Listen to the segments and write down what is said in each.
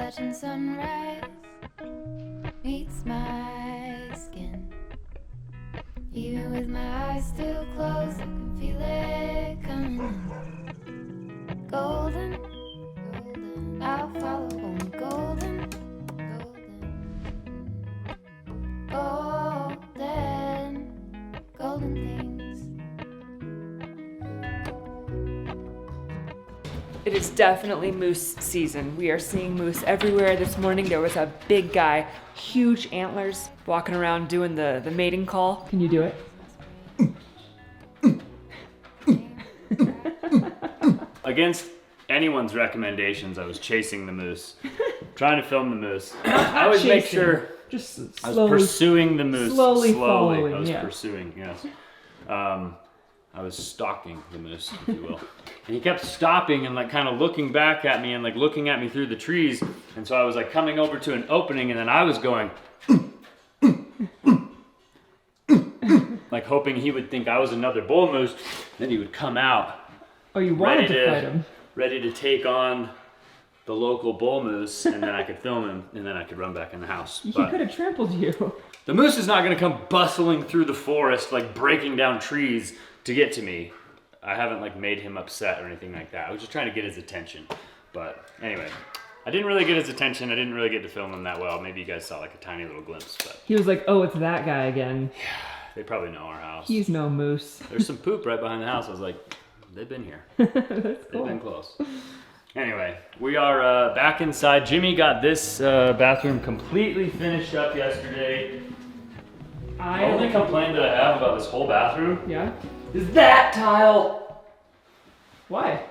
Appalachian sunrise meets my skin. Even with my eyes still closed, I can feel it coming in. Golden, golden, I'll follow only golden, golden, golden, golden things. It is definitely moose season. We are seeing moose everywhere. This morning there was a big guy, huge antlers, walking around doing the mating call. Can you do it? Against anyone's recommendations, I was chasing the moose, trying to film the moose. I would make sure just slowly, I was pursuing the moose slowly following, I was yeah. pursuing, yes. I was stalking the moose, if you will. And he kept stopping and like kind of looking back at me and like looking at me through the trees. And so I was like coming over to an opening and then I was going like hoping he would think I was another bull moose. Then he would come out. Oh, you wanted to fight him. Ready to take on the local bull moose, and then I could film him, and then I could run back in the house. He But could have trampled you. the moose is not gonna come bustling through the forest, like breaking down trees to get to me. I haven't like made him upset or anything like that. I was just trying to get his attention. But anyway, I didn't really get his attention. I didn't really get to film him that well. Maybe you guys saw like a tiny little glimpse, but He was like, oh, it's that guy again. they probably know our house. He's no moose. There's some poop right behind the house. I was like, they've been here. That's They've cool. been close. Anyway, we are back inside. Jimmy got this bathroom completely finished up yesterday. The only complaint that I have about this whole bathroom Yeah? is that tile. Why?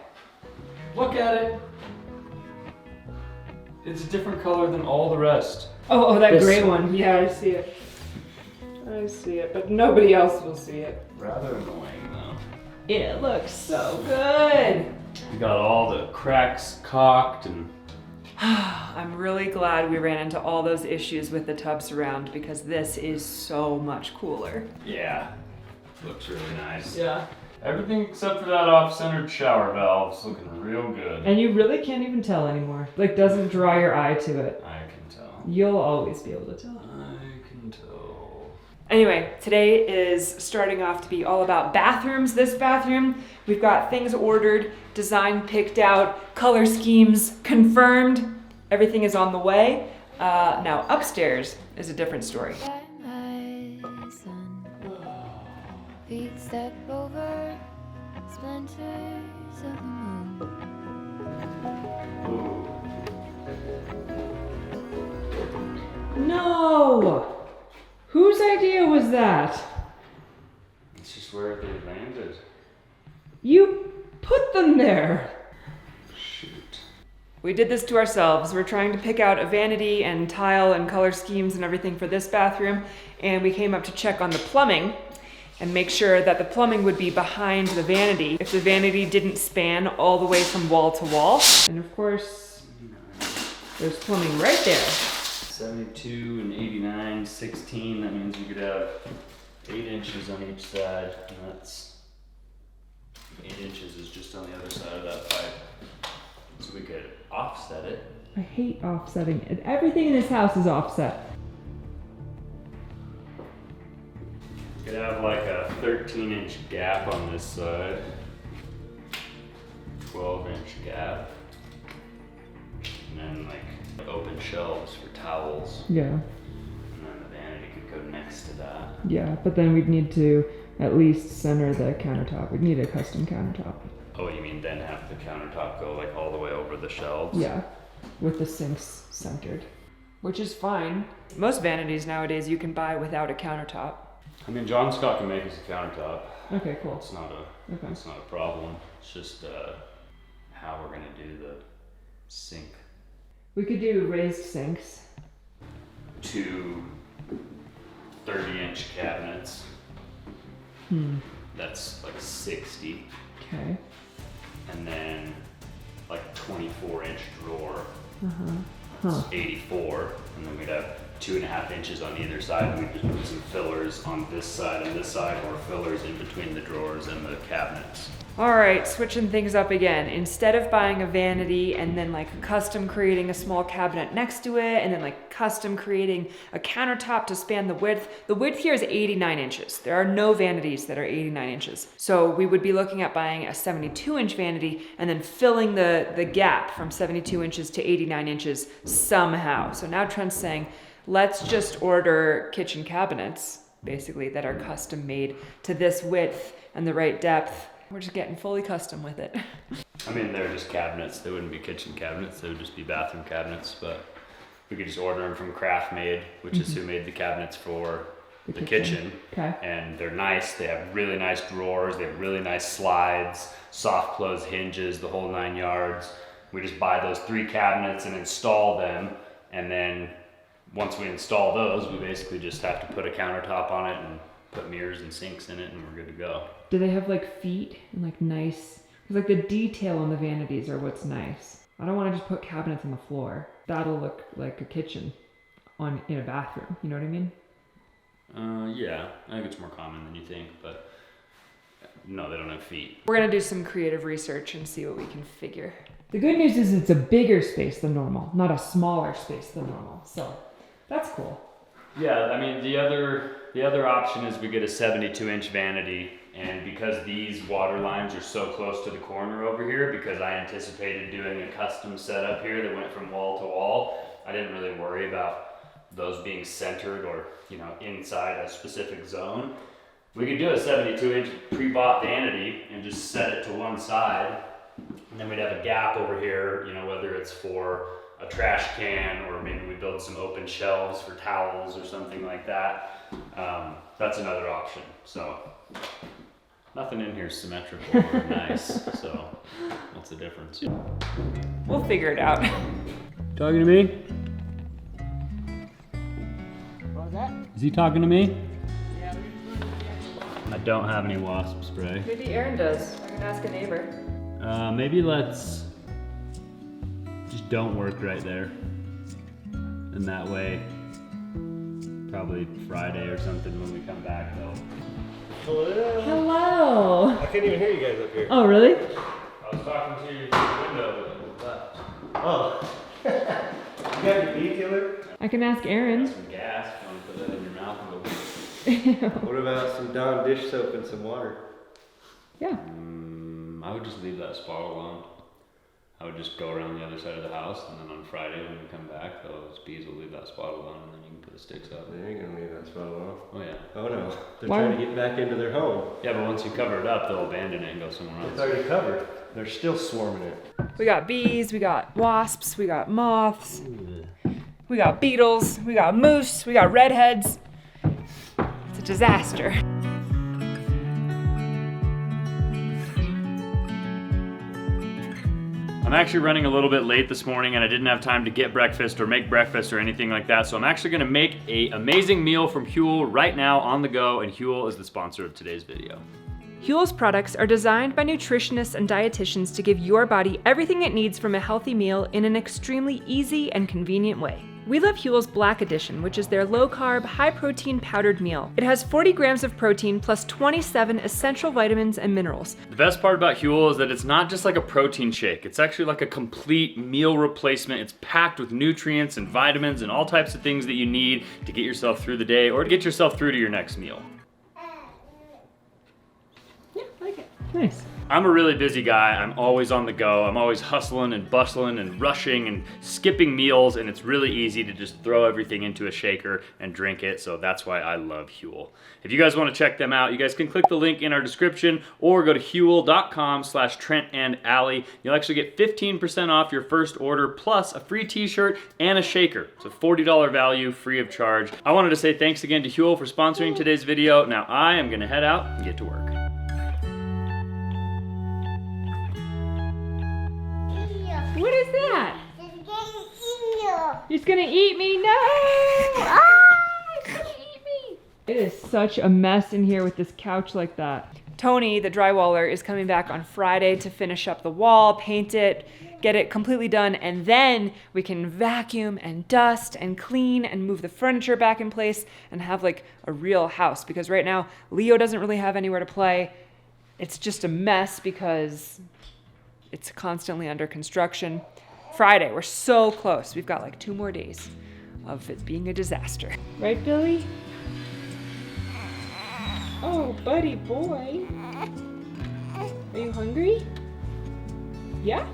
Look at it. It's a different color than all the rest. Oh, that This gray one. one. Yeah, I see it. I see it, but nobody else will see it. Rather annoying though. It looks so good. We got all the cracks caulked and I'm really glad we ran into all those issues with the tub surround because this is so much cooler. yeah, looks really nice. Yeah. Everything except for that off-centered shower valve is looking real good. And you really can't even tell anymore. Like, doesn't draw your eye to it. I can tell. You'll always be able to tell. I can tell. Anyway, today is starting off to be all about bathrooms. This bathroom, we've got things ordered, design picked out, color schemes confirmed. Everything is on the way. Now upstairs is a different story. By my son, feet step over splinters of the moon. Ooh. No! Whose idea was that? It's just where they landed. You put them there. Shoot. We did this to ourselves. We're trying to pick out a vanity and tile and color schemes and everything for this bathroom, and we came up to check on the plumbing and make sure that the plumbing would be behind the vanity if the vanity didn't span all the way from wall to wall. And of course, there's plumbing right there. 72 and 89, 16. That means you could have 8 inches on each side. And that's 8 inches is just on the other side of that pipe. So we could offset it. I hate offsetting. Everything in this house is offset. You could have like a 13-inch gap on this side, 12-inch gap, and then like open shelves for towels. Yeah. And then the vanity could go next to that. Yeah, but then we'd need to at least center the countertop. We'd need a custom countertop. Oh, you mean then have the countertop go like all the way over the shelves? Yeah, with the sinks centered. Which is fine. Most vanities nowadays you can buy without a countertop. I mean, John Scott can make us a countertop. Okay, cool. It's not a, Okay. it's not a problem. It's just how we're gonna do the sink. We could do raised sinks. 2 30-inch cabinets. That's like 60. Okay. And then like 24-inch drawer. Huh. 84. And then we'd have 2.5 inches on either side. We just put some fillers on this side and this side, or fillers in between the drawers and the cabinets. All right, switching things up again. Instead of buying a vanity and then like custom creating a small cabinet next to it and then like custom creating a countertop to span the width here is 89 inches. There are no vanities that are 89 inches. So we would be looking at buying a 72-inch vanity and then filling the gap from 72 inches to 89 inches somehow. So now Trent's saying, let's just order kitchen cabinets, basically, that are custom made to this width and the right depth. We're just getting fully custom with it. I mean, they're just cabinets. They wouldn't be kitchen cabinets. They would just be bathroom cabinets, but we could just order them from Craft Made, which is who made the cabinets for the kitchen. Okay. And they're nice. They have really nice drawers. They have really nice slides, soft close hinges, the whole 9 yards. We just buy those 3 cabinets and install them. And then once we install those, we basically just have to put a countertop on it and put mirrors and sinks in it, and we're good to go. Do they have like feet and like nice, because like the detail on the vanities are what's nice. I don't want to just put cabinets on the floor. That'll look like a kitchen in a bathroom. You know what I mean? Yeah, I think it's more common than you think, but no, they don't have feet. We're gonna do some creative research and see what we can figure. The good news is it's a bigger space than normal, not a smaller space than normal. So that's cool. Yeah, I mean, the other option is we get a 72-inch vanity, and because these water lines are so close to the corner over here, because I anticipated doing a custom setup here that went from wall to wall, I didn't really worry about those being centered or, you know, inside a specific zone. We could do a 72-inch pre-bought vanity and just set it to one side, and then we'd have a gap over here, you know, whether it's for a trash can, or maybe we build some open shelves for towels or something like that. That's another option. So nothing in here is symmetrical or nice. So what's the difference? We'll figure it out. Talking to me? What was that? Is he talking to me? I don't have any wasp spray. Maybe Aaron does. I can ask a neighbor. Maybe let's just don't work right there. And that way, probably Friday or something when we come back though. Hello? Hello. I can't even hear you guys up here. Oh, really? I was talking to you through the window, but left. Oh. You got your bee killer? I can ask Aaron. Some gas, if you want to put that in your mouth a little bit. What about some Dawn dish soap and some water? Yeah. I would just leave that spot alone. I would just go around the other side of the house, and then on Friday when we come back, those bees will leave that spot alone, and then you can put the sticks up. They ain't gonna leave that spot alone. Oh yeah. Oh no. They're Why? trying to get back into their home. Yeah, but once you cover it up, they'll abandon it and go somewhere It's else. already covered. They're still swarming it. We got bees, we got wasps, we got moths, we got beetles, we got moose, we got redheads. It's a disaster. I'm actually running a little bit late this morning, and I didn't have time to get breakfast or make breakfast or anything like that, so I'm actually gonna make an amazing meal from Huel right now on the go, and Huel is the sponsor of today's video. Huel's products are designed by nutritionists and dietitians to give your body everything it needs from a healthy meal in an extremely easy and convenient way. We love Huel's Black Edition, which is their low-carb, high-protein powdered meal. It has 40 grams of protein plus 27 essential vitamins and minerals. The best part about Huel is that it's not just like a protein shake. It's actually like a complete meal replacement. It's packed with nutrients and vitamins and all types of things that you need to get yourself through the day or to get yourself through to your next meal. Yeah, I like it. Nice. I'm a really busy guy. I'm always on the go. I'm always hustling and bustling and rushing and skipping meals, and it's really easy to just throw everything into a shaker and drink it, so that's why I love Huel. If you guys want to check them out, you guys can click the link in our description or go to huel.com/TrentandAllie. You'll actually get 15% off your first order plus a free t-shirt and a shaker. It's a $40 value free of charge. I wanted to say thanks again to Huel for sponsoring today's video. Now I am going to head out and get to work. What is that? It's He's gonna eat me? No! Ah! He's gonna eat me! It is such a mess in here with this couch like that. Tony, the drywaller, is coming back on Friday to finish up the wall, paint it, get it completely done, and then we can vacuum and dust and clean and move the furniture back in place and have like a real house. Because right now, Leo doesn't really have anywhere to play. It's just a mess because it's constantly under construction. Friday, we're so close. We've got like 2 more days of it being a disaster. Right, Billy? Oh, buddy boy. Are you hungry? Yeah?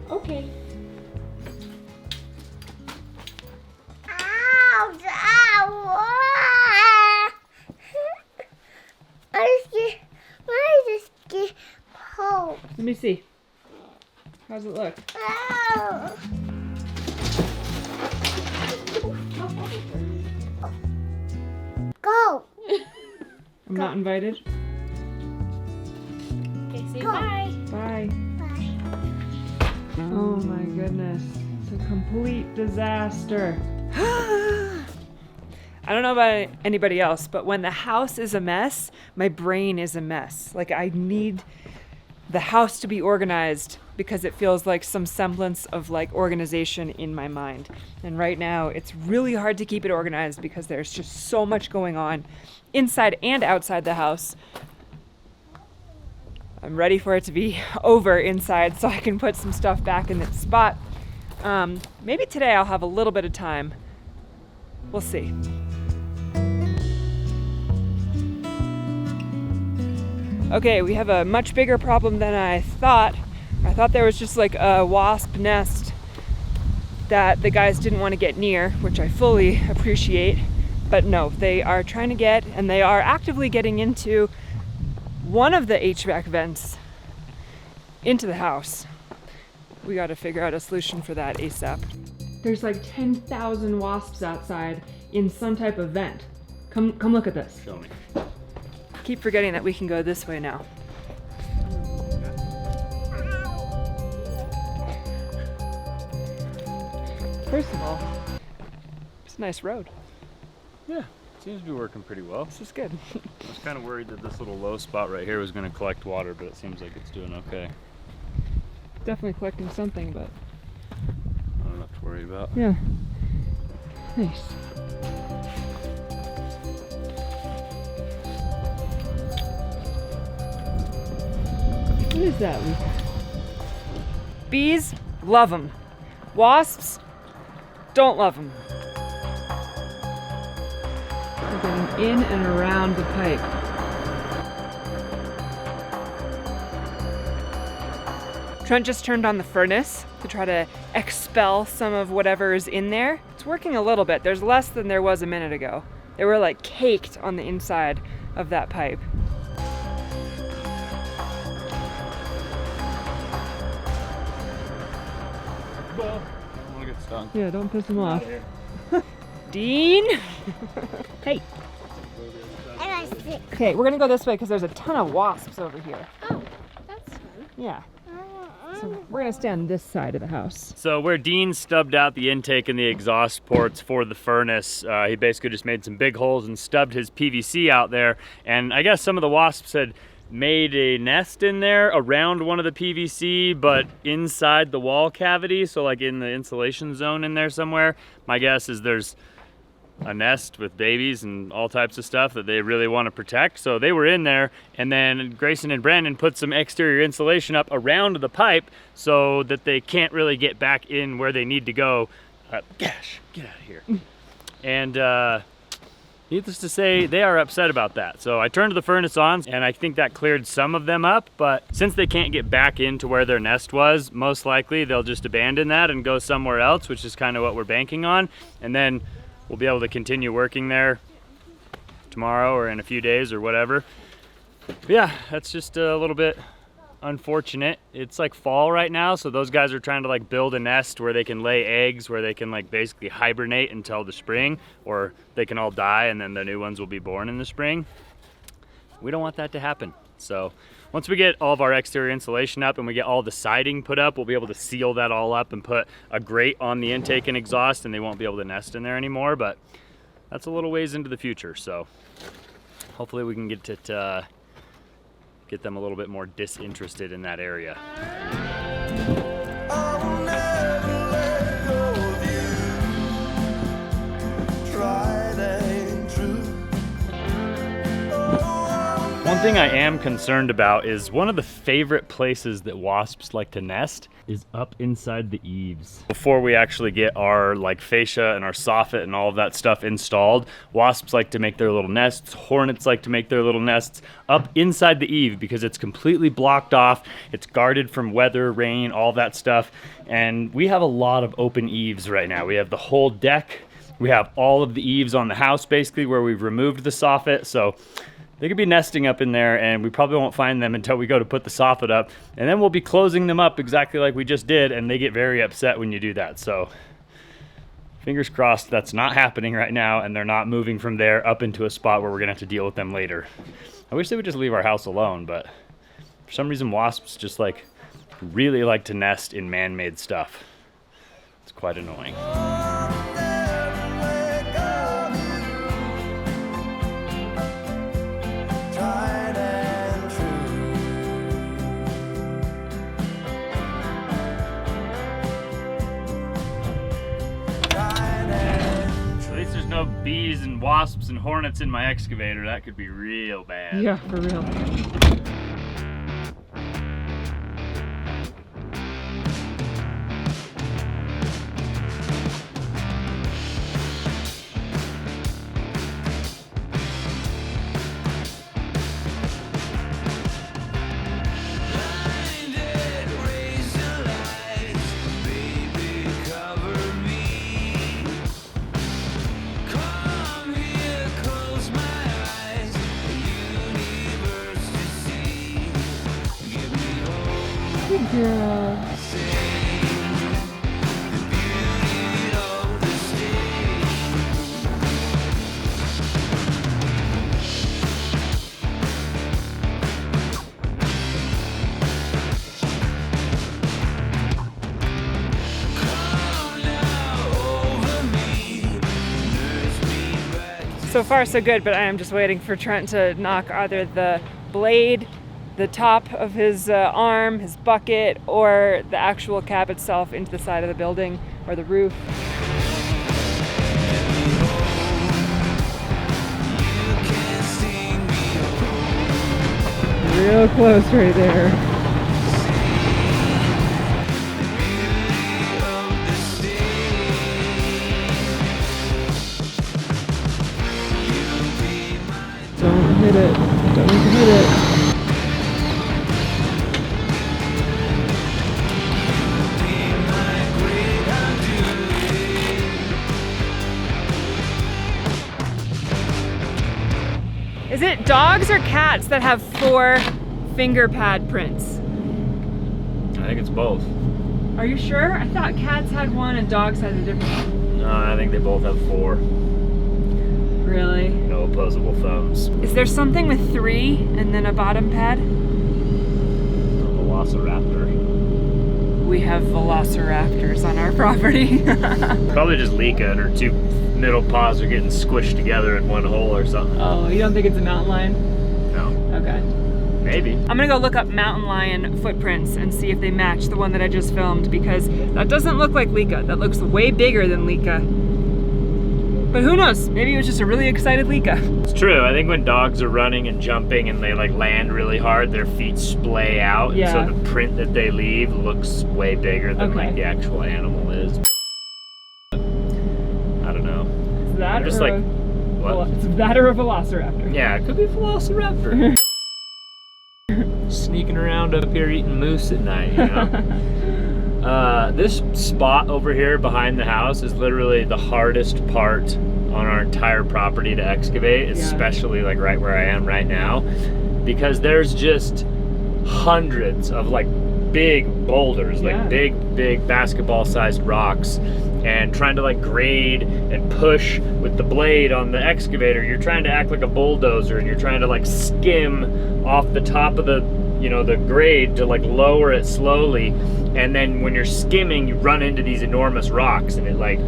Okay. Ow! Why is this cold? Let me see. How's it look? Ow! Go! I'm not invited. Okay, say bye. Bye. Bye. Oh my goodness. It's a complete disaster. I don't know about anybody else, but when the house is a mess, my brain is a mess. Like, I need the house to be organized because it feels like some semblance of like organization in my mind. And right now it's really hard to keep it organized because there's just so much going on inside and outside the house. I'm ready for it to be over inside so I can put some stuff back in its spot. Maybe today I'll have a little bit of time. We'll see. Okay, we have a much bigger problem than I thought. I thought there was just like a wasp nest that the guys didn't want to get near, which I fully appreciate. But no, they are trying to get, and they are actively getting into one of the HVAC vents into the house. We got to figure out a solution for that ASAP. There's like 10,000 wasps outside in some type of vent. Come look at this. Show me. Keep forgetting that we can go this way now. First of all, it's a nice road. Yeah, seems to be working pretty well. This is good. I was kind of worried that this little low spot right here was going to collect water, but it seems like it's doing okay. Definitely collecting something, but I don't have to worry about. yeah. Nice. What is that? Bees, love them. Wasps, don't love them. They're getting in and around the pipe. Trent just turned on the furnace to try to expel some of whatever is in there. It's working a little bit. There's less than there was a minute ago. They were like caked on the inside of that pipe. Well, I want to get stung. Yeah, don't piss them off. Dean! Hey. And I sit. Okay, we're gonna go this way because there's a ton of wasps over here. Oh, that's fun. Yeah. So we're gonna stay on this side of the house. So where Dean stubbed out the intake and the exhaust ports for the furnace, he basically just made some big holes and stubbed his PVC out there. And I guess some of the wasps had made a nest in there around one of the PVC, but inside the wall cavity, so like in the insulation zone in there somewhere. My guess is there's a nest with babies and all types of stuff that they really want to protect. So they were in there, and then Grayson and Brandon put some exterior insulation up around the pipe so that they can't really get back in where they need to go. Gosh, get out of here. And needless to say, they are upset about that. So I turned the furnace on, and I think that cleared some of them up, but since they can't get back into where their nest was, most likely they'll just abandon that and go somewhere else, which is kind of what we're banking on. And then we'll be able to continue working there tomorrow or in a few days or whatever. But yeah, that's just a little bit unfortunate. It's like fall right now, so those guys are trying to like build a nest where they can lay eggs, where they can like basically hibernate until the spring, or they can all die and then the new ones will be born in the spring. We don't want that to happen. So once we get all of our exterior insulation up and we get all the siding put up, we'll be able to seal that all up and put a grate on the intake and exhaust, and they won't be able to nest in there anymore. But that's a little ways into the future, so hopefully we can get them a little bit more disinterested in that area. Something I am concerned about is one of the favorite places that wasps like to nest is up inside the eaves. Before we actually get our like fascia and our soffit and all of that stuff installed, wasps like to make their little nests, hornets like to make their little nests up inside the eave because it's completely blocked off, it's guarded from weather, rain, all that stuff, and we have a lot of open eaves right now. We have the whole deck, we have all of the eaves on the house basically where we've removed the soffit, so they could be nesting up in there and we probably won't find them until we go to put the soffit up, and then we'll be closing them up exactly like we just did, and they get very upset when you do that. So fingers crossed that's not happening right now and they're not moving from there up into a spot where we're gonna have to deal with them later. I wish they would just leave our house alone, but for some reason wasps just like really like to nest in man-made stuff. It's quite annoying. No bees and wasps and hornets in my excavator. That could be real bad. Yeah, for real. Good girl. So far so good, but I am just waiting for Trent to knock either the blade, the top of his arm, his bucket, or the actual cab itself into the side of the building or the roof. Real close right there. Don't hit it. Don't hit it. Is it dogs or cats that have 4 finger pad prints? I think it's both. Are you sure? I thought cats had 1 and dogs had a different one. No, I think they both have 4. Really? No opposable thumbs. Is there something with 3 and then a bottom pad? A velociraptor. We have velociraptors on our property. Probably just Lika and her 2 middle paws are getting squished together in one hole or something. Oh, you don't think it's a mountain lion? No. Okay. Maybe. I'm gonna go look up mountain lion footprints and see if they match the one that I just filmed, because that doesn't look like Lika. That looks way bigger than Lika. But who knows? Maybe it was just a really excited Lika. It's true. I think when dogs are running and jumping and they like land really hard, their feet splay out. Yeah. And so the print that they leave looks way bigger than Okay. like the actual animal is. I don't know. Is that I'm just or like, what? It's that or a velociraptor? Yeah, it could be a velociraptor. Sneaking around up here eating moose at night, you know? This spot over here behind the house is literally the hardest part on our entire property to excavate, especially like right where I am right now, because there's just hundreds of like big boulders, like big basketball sized rocks, and trying to like grade and push with the blade on the excavator, you're trying to act like a bulldozer and you're trying to like skim off the top of the, you know, the grade to like lower it slowly, and then when you're skimming you run into these enormous rocks and it like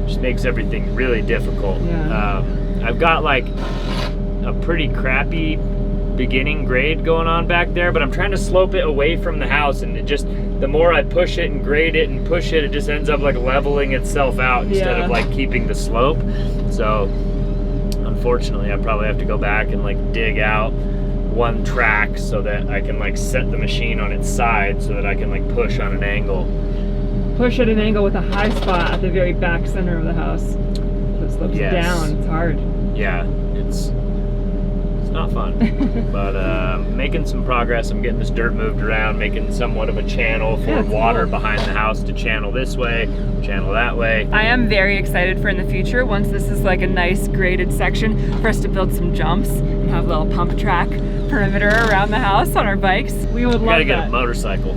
just makes everything really difficult. I've got like a pretty crappy beginning grade going on back there, but I'm trying to slope it away from the house, and it just, the more I push it and grade it and push it, it just ends up like leveling itself out instead of like keeping the slope. So unfortunately I probably have to go back and like dig out one track so that I can like set the machine on its side so that I can like push on an angle. Push at an angle with a high spot at the very back center of the house. So it slopes Yes. down. It's hard. Yeah, it's not fun. But making some progress. I'm getting this dirt moved around, making somewhat of a channel for Yeah, it's water cool. behind the house to channel this way, channel that way. I am very excited for in the future, once this is like a nice graded section, for us to build some jumps and have a little pump track perimeter around the house on our bikes. We would We love gotta get that. a motorcycle.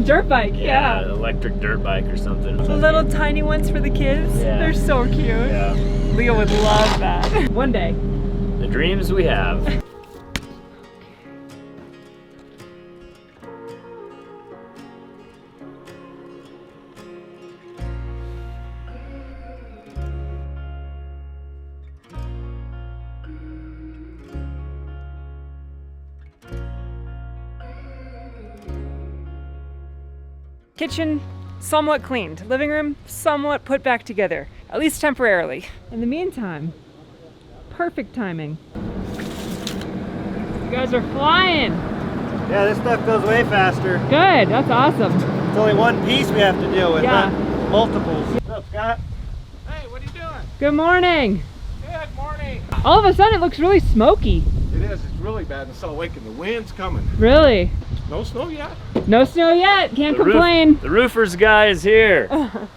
Dirt bike, yeah. Electric dirt bike or something. The little tiny ones for the kids. Yeah. They're so cute. Yeah, Leo would love that. One day. the dreams we have. Kitchen somewhat cleaned. Living room somewhat put back together, at least temporarily. In the meantime, perfect timing. You guys are flying. Yeah, this stuff goes way faster. Good, that's awesome. It's only one piece we have to deal with, Yeah. not multiples. What's up, Scott? Hey, what are you doing? Good morning. Good morning. All of a sudden it looks really smoky. It is. It's really bad in Salt Lake, and the wind's coming. Really? No snow yet. No snow yet, can't The complain. the roofer's guy is here. How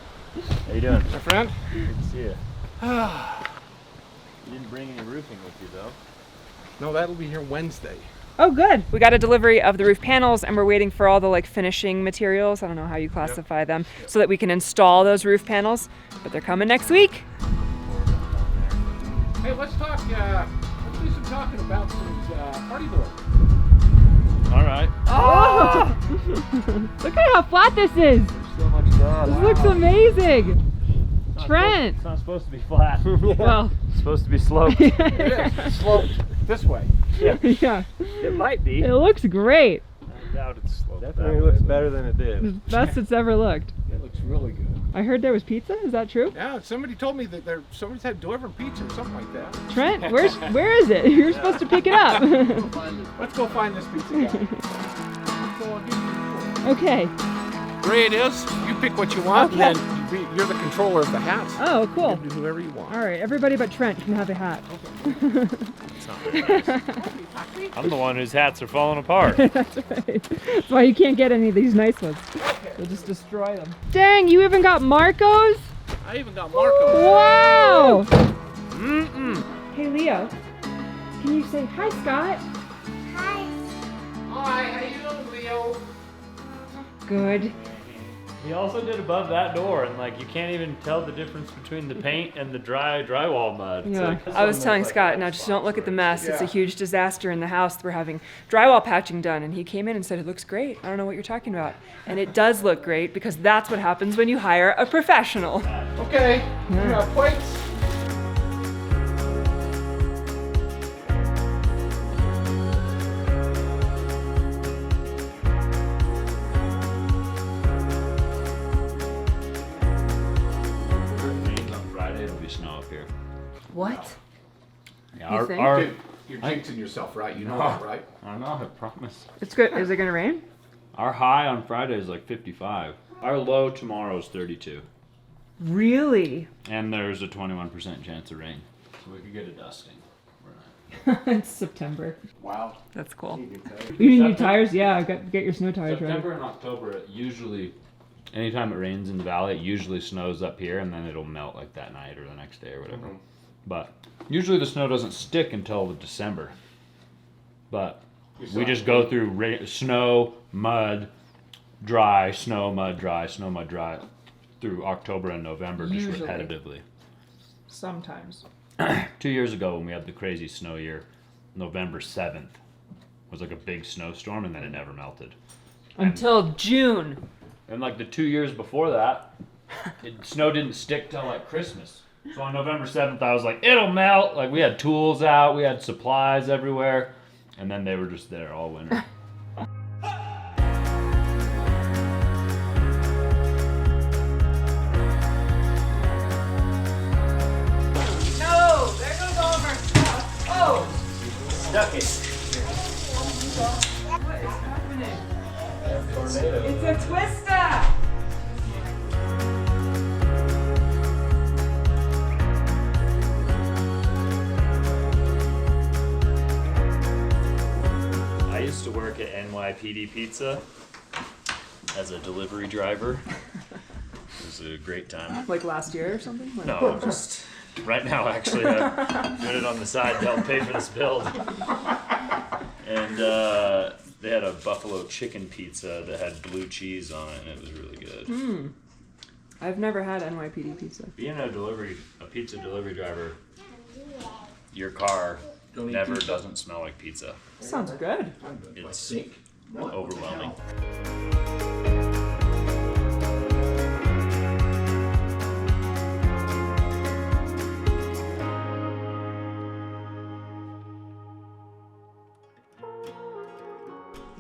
you doing? My friend. Good to see you. You didn't bring any roofing with you though. No, that'll be here Wednesday. Oh, good. We got a delivery of the roof panels and we're waiting for all the like finishing materials. I don't know how you classify them, so that we can install those roof panels, but they're coming next week. Hey, let's talk. Let's do some talking about some party doors. All right. Oh! Look at how flat this is. So much grass. This looks amazing. Trent. It's not supposed to be flat. Well, It's supposed to be sloped. It is sloped this way. yeah. It might be. It looks great. I doubt it's sloped. Definitely that looks way. better than it did. Best it's ever looked. It looks really good. I heard there was pizza. Is that true? Yeah, somebody told me that somebody's had delivering pizza or something like that. Trent, where is it? You're supposed to pick it up. Let's go find this pizza guy. So I'll give you the Okay. floor. The way it is, you pick what you want, Okay. and then you're the controller of the hats. Oh, You cool. can do whoever you want. All right, everybody but Trent can have a hat. It's not very nice. I'm the one whose hats are falling apart. That's right. That's why you can't get any of these nice ones. They'll just destroy them. Dang, you even got Marcos? I even got Marco. Wow! Mm-mm. Hey, Leo, can you say hi, Scott? Hi. Hi, how you doing, Leo? Good. He also did above that door, and like you can't even tell the difference between the paint and the drywall mud. It's Yeah. like- I was telling Scott, now just don't look at the mess. It's a Yeah. huge disaster in the house. We're having drywall patching done, and he came in and said, it looks great. I don't know what you're talking about. And it does look great, because that's what happens when you hire a professional. Okay, you have plates. On Friday it'll be snow up here. What? Yeah, You think? Dude, you're jinxing yourself, right? You know that, right? I know, I promise. It's good. Is it going to rain? Our high on Friday is like 55. Our low tomorrow is 32. Really? And there's a 21% chance of rain. So we could get a dusting. We're not. It's September. Wow. That's cool. You can tell. You need new tires? Yeah, get your snow tires ready. September and October, it usually, anytime it rains in the valley, it usually snows up here and then it'll melt like that night or the next day or whatever. But usually the snow doesn't stick until December. But we just go through snow, mud, dry, snow, mud, dry, snow, mud, dry through October and November just Usually. repetitively. Sometimes. 2 years ago when we had the crazy snow year, November 7th was like a big snowstorm and then it never melted. Until June. And like the 2 years before that, snow didn't stick till like Christmas. So on November 7th, I was like, it'll melt. Like we had tools out, we had supplies everywhere. And then they were just there all winter. No, there goes all of our stuff. Oh, Stuck it. Twista! I used to work at NYPD Pizza as a delivery driver. It was a great time. Like last year or something? Like- No, just right now actually. I'm doing it on the side to help pay for this build. And they had a buffalo chicken pizza that had blue cheese on it, and it was really good. I've never had NYPD pizza. Being a pizza delivery driver, your car never doesn't smell like pizza. Sounds good. It's overwhelming.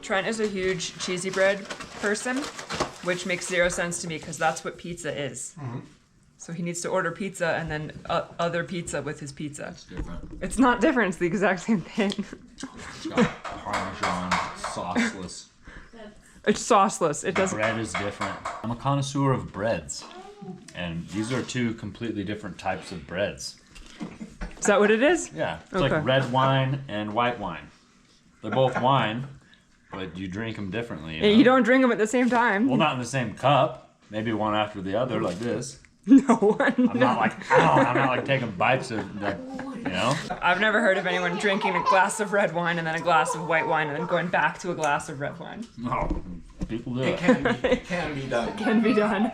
Trent is a huge cheesy bread person, which makes zero sense to me because that's what pizza is. So he needs to order pizza and then other pizza with his pizza. It's different. It's not different, it's the exact same thing. It's got Parmesan, sauceless. It's sauceless. It doesn't. Bread is different. I'm a connoisseur of breads, and these are two completely different types of breads. Is that what it is? Yeah, it's Okay. like red wine and white wine. They're both wine, but you drink them differently. You know? You don't drink them at the same time. Well, not in the same cup. Maybe one after the other, like this. No. I'm not like, ow, I'm not like taking bites of, like, you know? I've never heard of anyone drinking a glass of red wine and then a glass of white wine and then going back to a glass of red wine. No, people do It it. can be done. Can be done.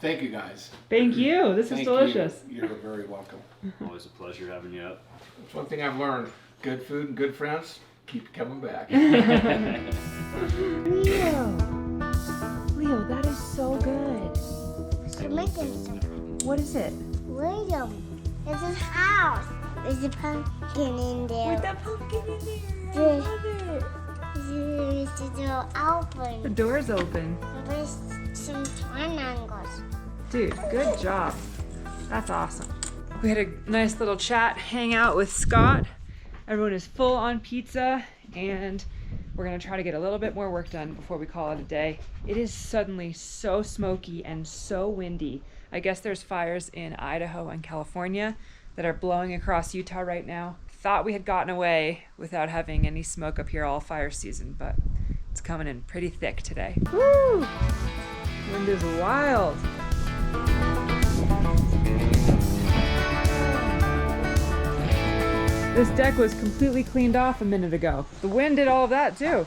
Thank you, guys. Thank you. This is Thank delicious. you. You're very welcome. Always a pleasure having you up. That's one thing I've learned. Good food and good friends keep coming back. Leo, that is so good. We're making some. What is it? William, this is house. There's a pumpkin in there. With that pumpkin in there. I love it. There's the door The open. door's open. There's some triangles. Dude, good job. That's awesome. We had a nice little chat, hang out with Scott. Everyone is full on pizza, and we're gonna try to get a little bit more work done before we call it a day. It is suddenly so smoky and so windy. I guess there's fires in Idaho and California that are blowing across Utah right now. Thought we had gotten away without having any smoke up here all fire season, but it's coming in pretty thick today. Woo! Wind is wild. This deck was completely cleaned off a minute ago. The wind did all of that too.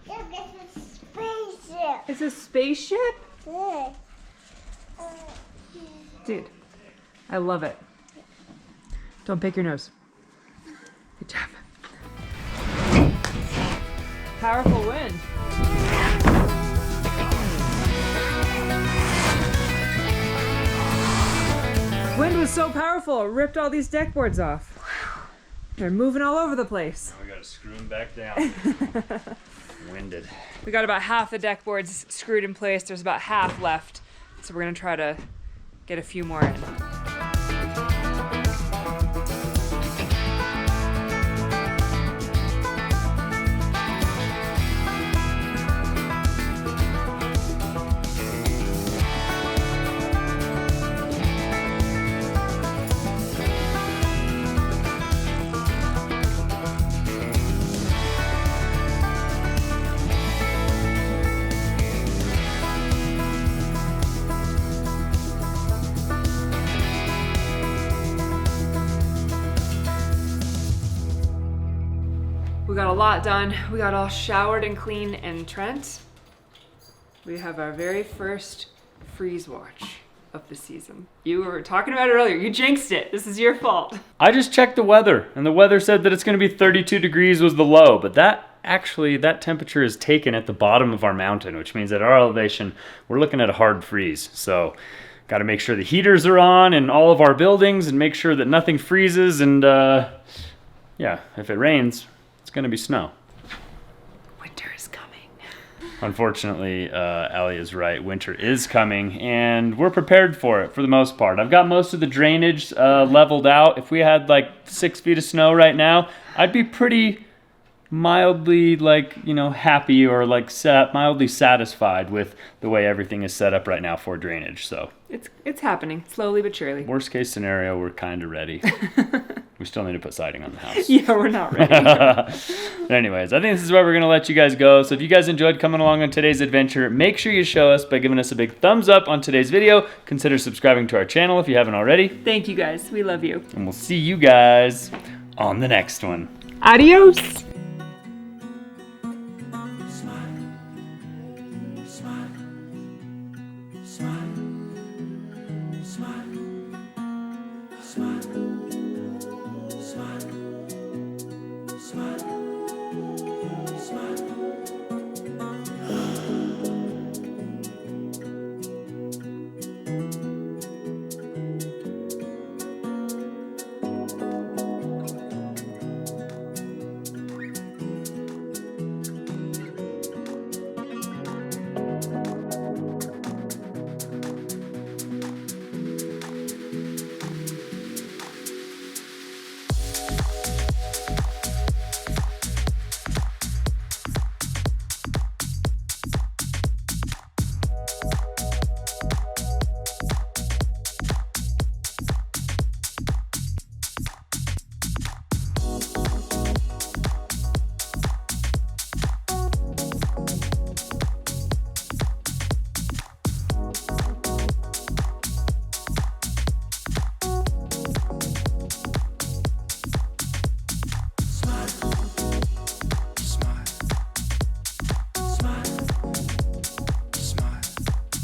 Look, it's a spaceship. It's a spaceship? Look. Dude, I love it. Don't pick your nose. Good job. Powerful wind. Wind was so powerful, it ripped all these deck boards off. They're moving all over the place. We gotta screw them back down. Winded. We got about half the deck boards screwed in place. There's about half left. So we're gonna try to get a few more in. We got a lot done. We got all showered and clean, and Trent, we have our very first freeze watch of the season. You were talking about it earlier. You jinxed it. This is your fault. I just checked the weather, and the weather said that it's going to be 32 degrees was the low, but that temperature is taken at the bottom of our mountain, which means at our elevation, we're looking at a hard freeze. So got to make sure the heaters are on in all of our buildings and make sure that nothing freezes, and yeah, if it rains, it's going to be snow. Winter is coming. Unfortunately, Allie is right. Winter is coming, and we're prepared for it for the most part. I've got most of the drainage leveled out. If we had like 6 feet of snow right now, I'd be pretty mildly like, you know, happy or like mildly satisfied with the way everything is set up right now for drainage. So It's happening slowly but surely. worst case scenario, we're kind of ready. We still need to put siding on the house. Yeah, we're not ready. But anyways, I think this is where we're going to let you guys go. So if you guys enjoyed coming along on today's adventure, make sure you show us by giving us a big thumbs up on today's video. Consider subscribing to our channel if you haven't already. Thank you guys. We love you. And we'll see you guys on the next one. Adios.